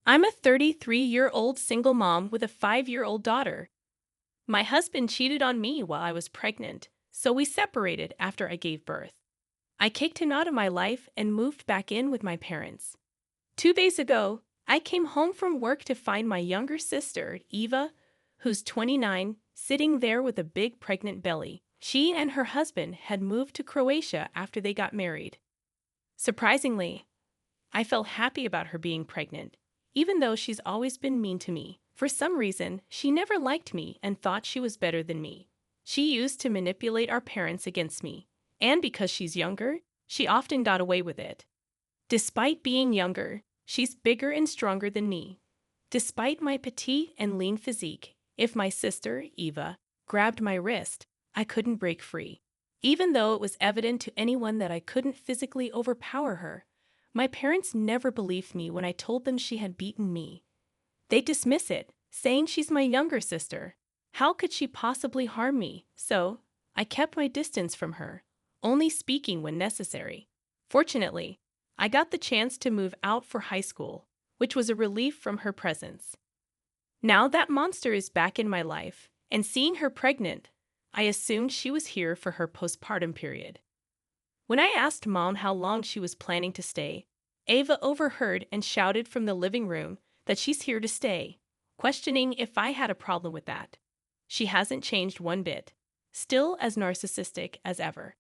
I'm a 33-year-old single mom with a 5-year-old daughter. My husband cheated on me while I was pregnant, so we separated after I gave birth. I kicked him out of my life and moved back in with my parents. 2 days ago, I came home from work to find my younger sister, Eva, who's 29, sitting there with a big pregnant belly. She and her husband had moved to Croatia after they got married. Surprisingly, I felt happy about her being pregnant, even though she's always been mean to me. For some reason, she never liked me and thought she was better than me. She used to manipulate our parents against me, and because she's younger, she often got away with it. Despite being younger, she's bigger and stronger than me. Despite my petite and lean physique, if my sister, Eva, grabbed my wrist, I couldn't break free. Even though it was evident to anyone that I couldn't physically overpower her, my parents never believed me when I told them she had beaten me. They dismiss it, saying she's my younger sister. How could she possibly harm me? So, I kept my distance from her, only speaking when necessary. Fortunately, I got the chance to move out for high school, which was a relief from her presence. Now that monster is back in my life, and seeing her pregnant, I assumed she was here for her postpartum period. When I asked Mom how long she was planning to stay, Ava overheard and shouted from the living room that she's here to stay, questioning if I had a problem with that. She hasn't changed one bit, still as narcissistic as ever.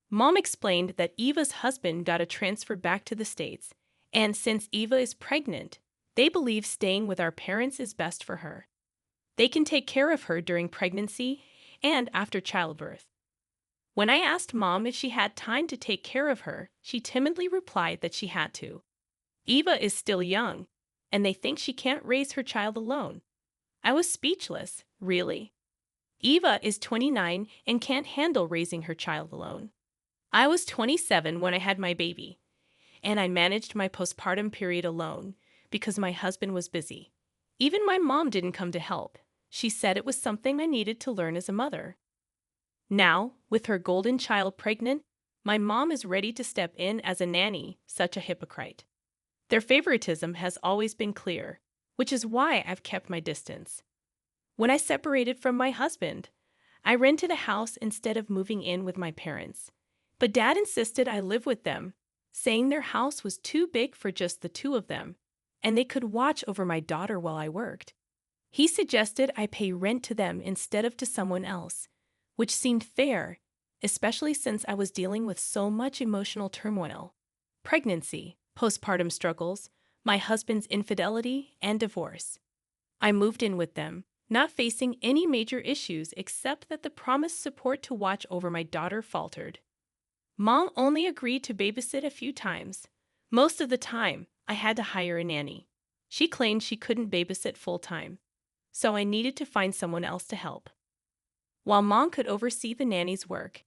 Mom explained that Eva's husband got a transfer back to the States, and since Eva is pregnant, they believe staying with our parents is best for her. They can take care of her during pregnancy and after childbirth. When I asked Mom if she had time to take care of her, she timidly replied that she had to. Eva is still young, and they think she can't raise her child alone. I was speechless, really. Eva is 29 and can't handle raising her child alone. I was 27 when I had my baby, and I managed my postpartum period alone because my husband was busy. Even my mom didn't come to help. She said it was something I needed to learn as a mother. Now, with her golden child pregnant, my mom is ready to step in as a nanny, such a hypocrite. Their favoritism has always been clear, which is why I've kept my distance. When I separated from my husband, I rented a house instead of moving in with my parents. But Dad insisted I live with them, saying their house was too big for just the two of them, and they could watch over my daughter while I worked. He suggested I pay rent to them instead of to someone else, which seemed fair, especially since I was dealing with so much emotional turmoil. Pregnancy, postpartum struggles, my husband's infidelity, and divorce. I moved in with them, not facing any major issues except that the promised support to watch over my daughter faltered. Mom only agreed to babysit a few times. Most of the time, I had to hire a nanny. She claimed she couldn't babysit full-time, so I needed to find someone else to help. While Mom could oversee the nanny's work,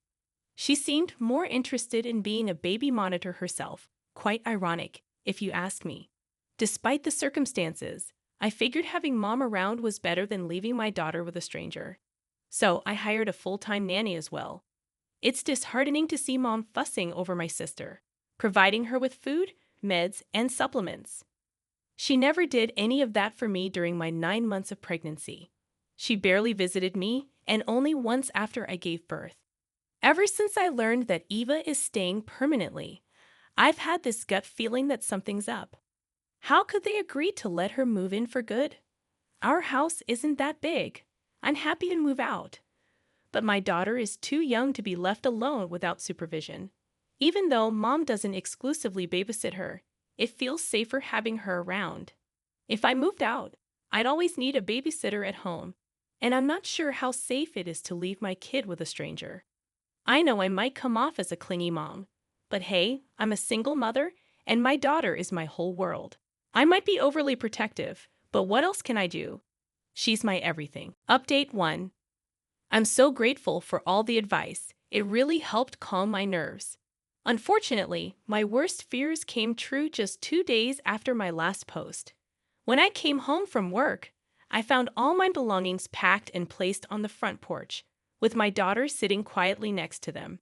she seemed more interested in being a baby monitor herself. Quite ironic, if you ask me. Despite the circumstances, I figured having Mom around was better than leaving my daughter with a stranger. So I hired a full-time nanny as well. It's disheartening to see Mom fussing over my sister, providing her with food, meds, and supplements. She never did any of that for me during my 9 months of pregnancy. She barely visited me, and only once after I gave birth. Ever since I learned that Eva is staying permanently, I've had this gut feeling that something's up. How could they agree to let her move in for good? Our house isn't that big. I'm happy to move out. But my daughter is too young to be left alone without supervision. Even though Mom doesn't exclusively babysit her, it feels safer having her around. If I moved out, I'd always need a babysitter at home, and I'm not sure how safe it is to leave my kid with a stranger. I know I might come off as a clingy mom, but hey, I'm a single mother, and my daughter is my whole world. I might be overly protective, but what else can I do? She's my everything. Update 1. I'm so grateful for all the advice. It really helped calm my nerves. Unfortunately, my worst fears came true just 2 days after my last post. When I came home from work, I found all my belongings packed and placed on the front porch, with my daughter sitting quietly next to them.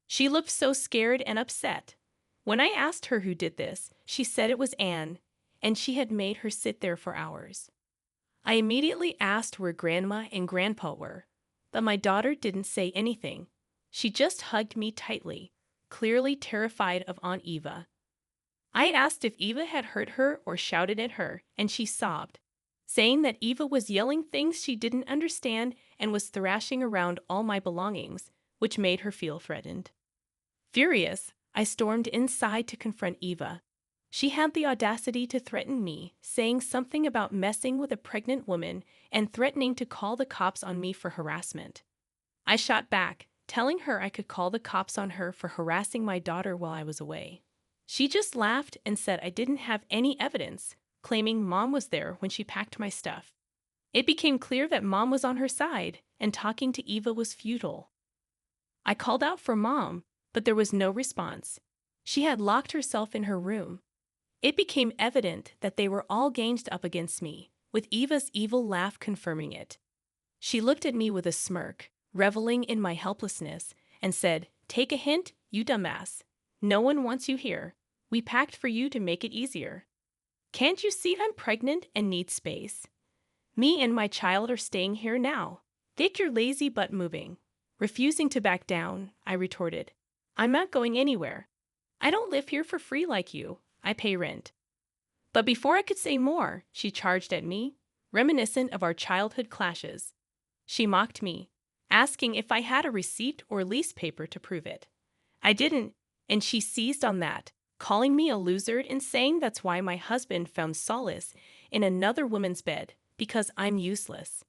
She looked so scared and upset. When I asked her who did this, she said it was Anne, and she had made her sit there for hours. I immediately asked where Grandma and Grandpa were, but my daughter didn't say anything. She just hugged me tightly, clearly terrified of Aunt Eva. I asked if Eva had hurt her or shouted at her, and she sobbed, saying that Eva was yelling things she didn't understand and was thrashing around all my belongings, which made her feel threatened. Furious, I stormed inside to confront Eva. She had the audacity to threaten me, saying something about messing with a pregnant woman and threatening to call the cops on me for harassment. I shot back, telling her I could call the cops on her for harassing my daughter while I was away. She just laughed and said I didn't have any evidence, claiming Mom was there when she packed my stuff. It became clear that Mom was on her side, and talking to Eva was futile. I called out for Mom, but there was no response. She had locked herself in her room. It became evident that they were all ganged up against me, with Eva's evil laugh confirming it. She looked at me with a smirk, reveling in my helplessness, and said, "Take a hint, you dumbass. No one wants you here. We packed for you to make it easier. Can't you see I'm pregnant and need space? Me and my child are staying here now. Get your lazy butt moving." Refusing to back down, I retorted, "I'm not going anywhere. I don't live here for free like you. I pay rent." But before I could say more, she charged at me, reminiscent of our childhood clashes. She mocked me, asking if I had a receipt or lease paper to prove it. I didn't, and she seized on that, calling me a loser and saying that's why my husband found solace in another woman's bed, because I'm useless.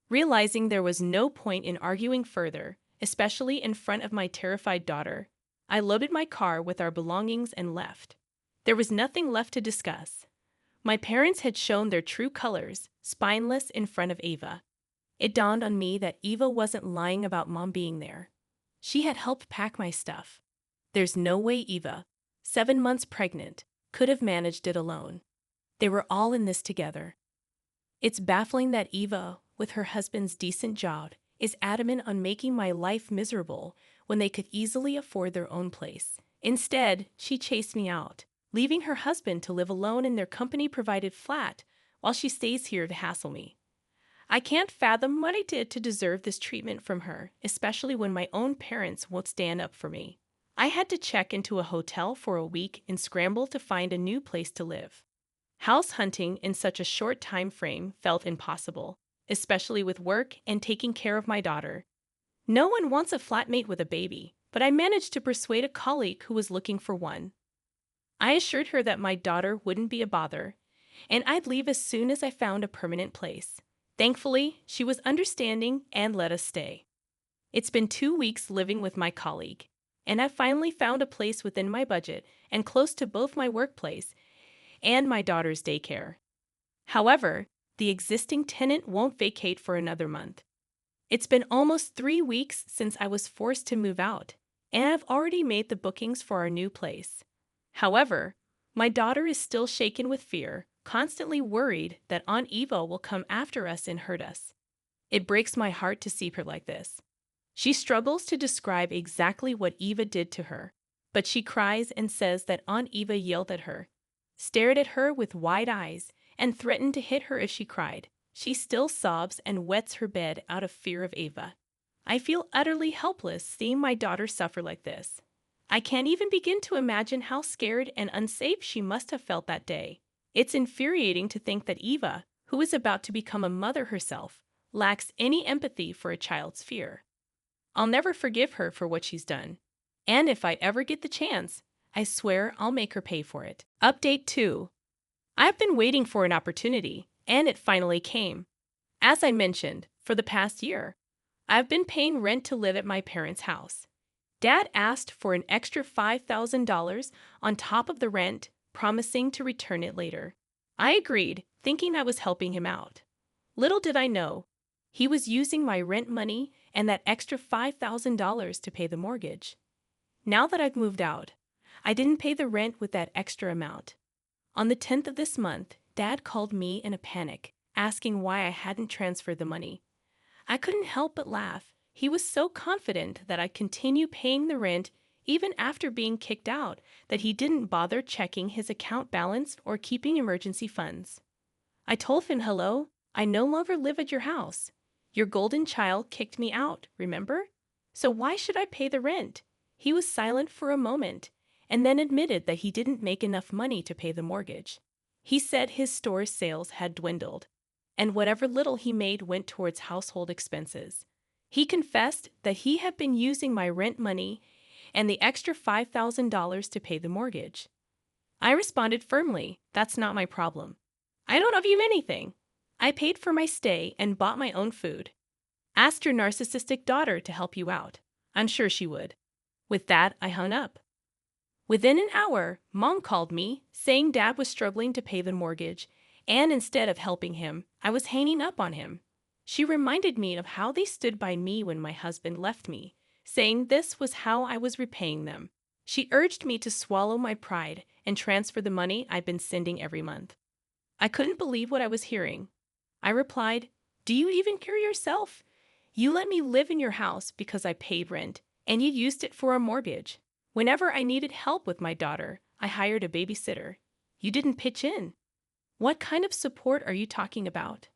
Realizing there was no point in arguing further, especially in front of my terrified daughter, I loaded my car with our belongings and left. There was nothing left to discuss. My parents had shown their true colors, spineless in front of Eva. It dawned on me that Eva wasn't lying about Mom being there. She had helped pack my stuff. There's no way Eva, 7 months pregnant, could have managed it alone. They were all in this together. It's baffling that Eva, with her husband's decent job, is adamant on making my life miserable when they could easily afford their own place. Instead, she chased me out, leaving her husband to live alone in their company-provided flat while she stays here to hassle me. I can't fathom what I did to deserve this treatment from her, especially when my own parents won't stand up for me. I had to check into a hotel for a week and scramble to find a new place to live. House hunting in such a short time frame felt impossible, especially with work and taking care of my daughter. No one wants a flatmate with a baby, but I managed to persuade a colleague who was looking for one. I assured her that my daughter wouldn't be a bother, and I'd leave as soon as I found a permanent place. Thankfully, she was understanding and let us stay. It's been 2 weeks living with my colleague, and I finally found a place within my budget and close to both my workplace and my daughter's daycare. However, the existing tenant won't vacate for another month. It's been almost 3 weeks since I was forced to move out, and I've already made the bookings for our new place. However, my daughter is still shaken with fear, constantly worried that Aunt Eva will come after us and hurt us. It breaks my heart to see her like this. She struggles to describe exactly what Eva did to her, but she cries and says that Aunt Eva yelled at her, stared at her with wide eyes, and threatened to hit her if she cried. She still sobs and wets her bed out of fear of Eva. I feel utterly helpless seeing my daughter suffer like this. I can't even begin to imagine how scared and unsafe she must have felt that day. It's infuriating to think that Eva, who is about to become a mother herself, lacks any empathy for a child's fear. I'll never forgive her for what she's done. And if I ever get the chance, I swear I'll make her pay for it. Update 2. I've been waiting for an opportunity, and it finally came. As I mentioned, for the past year, I've been paying rent to live at my parents' house. Dad asked for an extra $5,000 on top of the rent, promising to return it later. I agreed, thinking I was helping him out. Little did I know, he was using my rent money and that extra $5,000 to pay the mortgage. Now that I've moved out, I didn't pay the rent with that extra amount. On the 10th of this month, Dad called me in a panic, asking why I hadn't transferred the money. I couldn't help but laugh. He was so confident that I'd continue paying the rent even after being kicked out, that he didn't bother checking his account balance or keeping emergency funds. I told him, "Hello, I no longer live at your house. Your golden child kicked me out, remember? So why should I pay the rent?" He was silent for a moment and then admitted that he didn't make enough money to pay the mortgage. He said his store's sales had dwindled, and whatever little he made went towards household expenses. He confessed that he had been using my rent money and the extra $5,000 to pay the mortgage. I responded firmly, "That's not my problem. I don't owe you anything. I paid for my stay and bought my own food. Ask your narcissistic daughter to help you out. I'm sure she would." With that, I hung up. Within an hour, Mom called me, saying Dad was struggling to pay the mortgage, and instead of helping him, I was hanging up on him. She reminded me of how they stood by me when my husband left me, saying this was how I was repaying them. She urged me to swallow my pride and transfer the money I'd been sending every month. I couldn't believe what I was hearing. I replied, "Do you even care yourself? You let me live in your house because I paid rent, and you used it for a mortgage. Whenever I needed help with my daughter, I hired a babysitter. You didn't pitch in. What kind of support are you talking about?"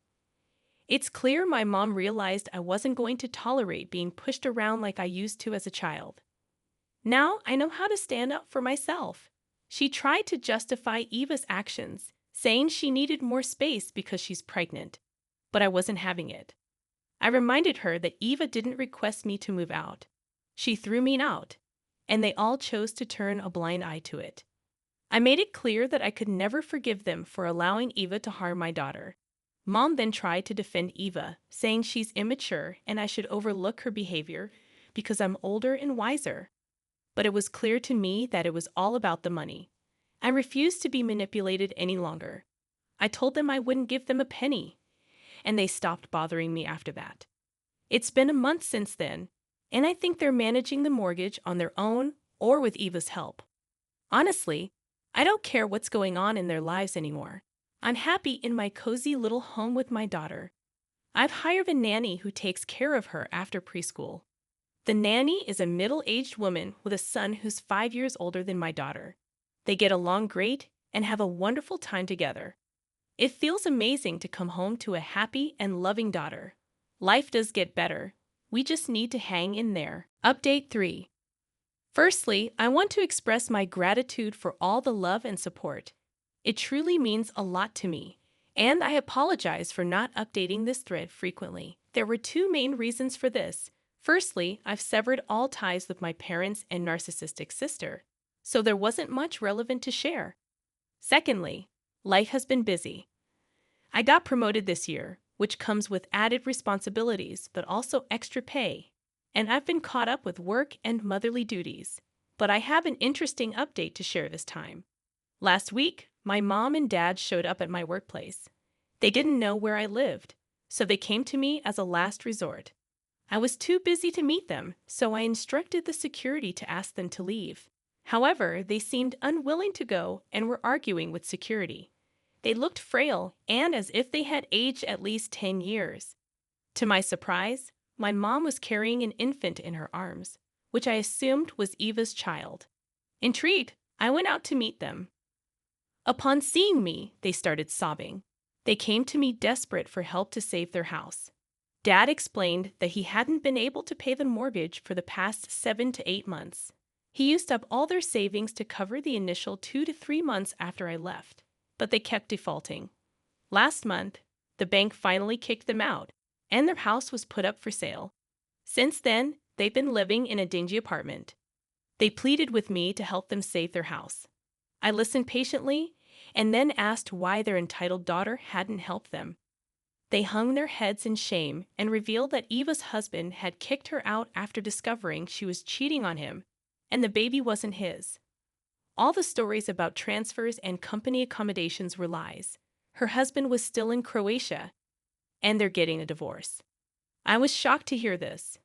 It's clear my mom realized I wasn't going to tolerate being pushed around like I used to as a child. Now I know how to stand up for myself. She tried to justify Eva's actions, saying she needed more space because she's pregnant, but I wasn't having it. I reminded her that Eva didn't request me to move out. She threw me out, and they all chose to turn a blind eye to it. I made it clear that I could never forgive them for allowing Eva to harm my daughter. Mom then tried to defend Eva, saying she's immature and I should overlook her behavior because I'm older and wiser. But it was clear to me that it was all about the money. I refused to be manipulated any longer. I told them I wouldn't give them a penny, and they stopped bothering me after that. It's been a month since then, and I think they're managing the mortgage on their own or with Eva's help. Honestly, I don't care what's going on in their lives anymore. I'm happy in my cozy little home with my daughter. I've hired a nanny who takes care of her after preschool. The nanny is a middle-aged woman with a son who's 5 years older than my daughter. They get along great and have a wonderful time together. It feels amazing to come home to a happy and loving daughter. Life does get better. We just need to hang in there. Update 3. Firstly, I want to express my gratitude for all the love and support. It truly means a lot to me, and I apologize for not updating this thread frequently. There were two main reasons for this. Firstly, I've severed all ties with my parents and narcissistic sister, so there wasn't much relevant to share. Secondly, life has been busy. I got promoted this year, which comes with added responsibilities but also extra pay, and I've been caught up with work and motherly duties. But I have an interesting update to share this time. Last week, my mom and dad showed up at my workplace. They didn't know where I lived, so they came to me as a last resort. I was too busy to meet them, so I instructed the security to ask them to leave. However, they seemed unwilling to go and were arguing with security. They looked frail and as if they had aged at least 10 years. To my surprise, my mom was carrying an infant in her arms, which I assumed was Eva's child. Intrigued, I went out to meet them. Upon seeing me, they started sobbing. They came to me desperate for help to save their house. Dad explained that he hadn't been able to pay the mortgage for the past 7 to 8 months. He used up all their savings to cover the initial 2 to 3 months after I left, but they kept defaulting. Last month, the bank finally kicked them out, and their house was put up for sale. Since then, they've been living in a dingy apartment. They pleaded with me to help them save their house. I listened patiently and then asked why their entitled daughter hadn't helped them. They hung their heads in shame and revealed that Eva's husband had kicked her out after discovering she was cheating on him, and the baby wasn't his. All the stories about transfers and company accommodations were lies. Her husband was still in Croatia, and they're getting a divorce. I was shocked to hear this.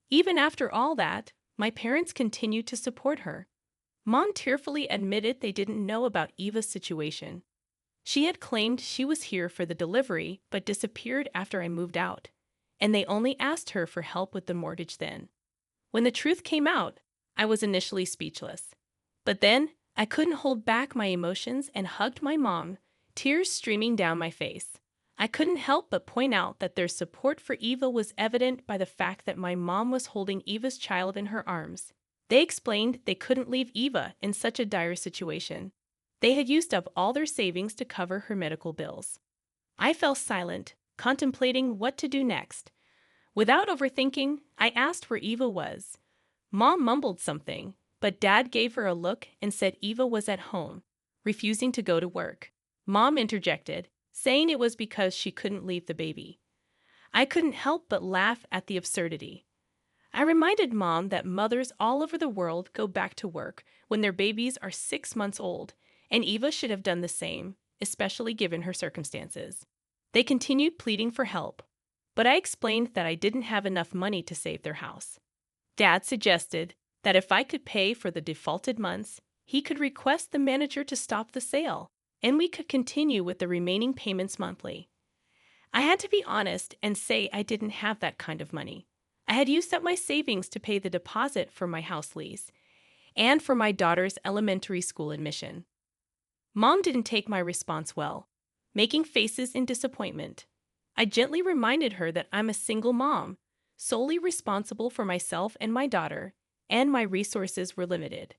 Even after all that, my parents continued to support her. Mom tearfully admitted they didn't know about Eva's situation. She had claimed she was here for the delivery but disappeared after I moved out, and they only asked her for help with the mortgage then. When the truth came out, I was initially speechless. But then, I couldn't hold back my emotions and hugged my mom, tears streaming down my face. I couldn't help but point out that their support for Eva was evident by the fact that my mom was holding Eva's child in her arms. They explained they couldn't leave Eva in such a dire situation. They had used up all their savings to cover her medical bills. I fell silent, contemplating what to do next. Without overthinking, I asked where Eva was. Mom mumbled something, but Dad gave her a look and said Eva was at home, refusing to go to work. Mom interjected, saying it was because she couldn't leave the baby. I couldn't help but laugh at the absurdity. I reminded Mom that mothers all over the world go back to work when their babies are 6 months old, and Eva should have done the same, especially given her circumstances. They continued pleading for help, but I explained that I didn't have enough money to save their house. Dad suggested that if I could pay for the defaulted months, he could request the manager to stop the sale, and we could continue with the remaining payments monthly. I had to be honest and say I didn't have that kind of money. I had used up my savings to pay the deposit for my house lease and for my daughter's elementary school admission. Mom didn't take my response well, making faces in disappointment. I gently reminded her that I'm a single mom, solely responsible for myself and my daughter, and my resources were limited.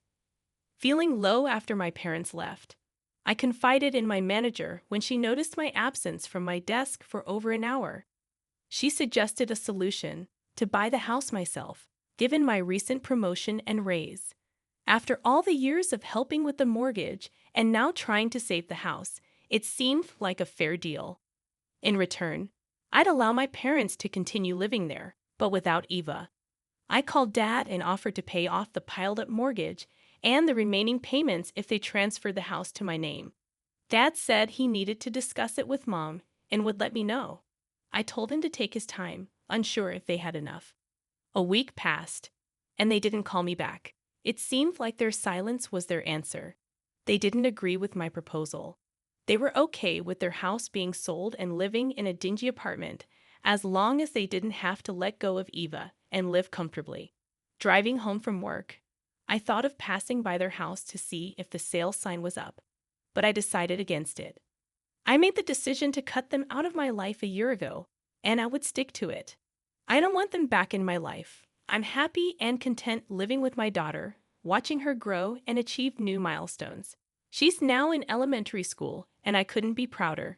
Feeling low after my parents left, I confided in my manager when she noticed my absence from my desk for over an hour. She suggested a solution: to buy the house myself, given my recent promotion and raise. After all the years of helping with the mortgage and now trying to save the house, it seemed like a fair deal. In return, I'd allow my parents to continue living there, but without Eva. I called Dad and offered to pay off the piled-up mortgage and the remaining payments if they transferred the house to my name. Dad said he needed to discuss it with Mom and would let me know. I told him to take his time, unsure if they had enough. A week passed, and they didn't call me back. It seemed like their silence was their answer. They didn't agree with my proposal. They were okay with their house being sold and living in a dingy apartment, as long as they didn't have to let go of Eva and live comfortably. Driving home from work, I thought of passing by their house to see if the sale sign was up, but I decided against it. I made the decision to cut them out of my life a year ago, and I would stick to it. I don't want them back in my life. I'm happy and content living with my daughter, watching her grow and achieve new milestones. She's now in elementary school, and I couldn't be prouder.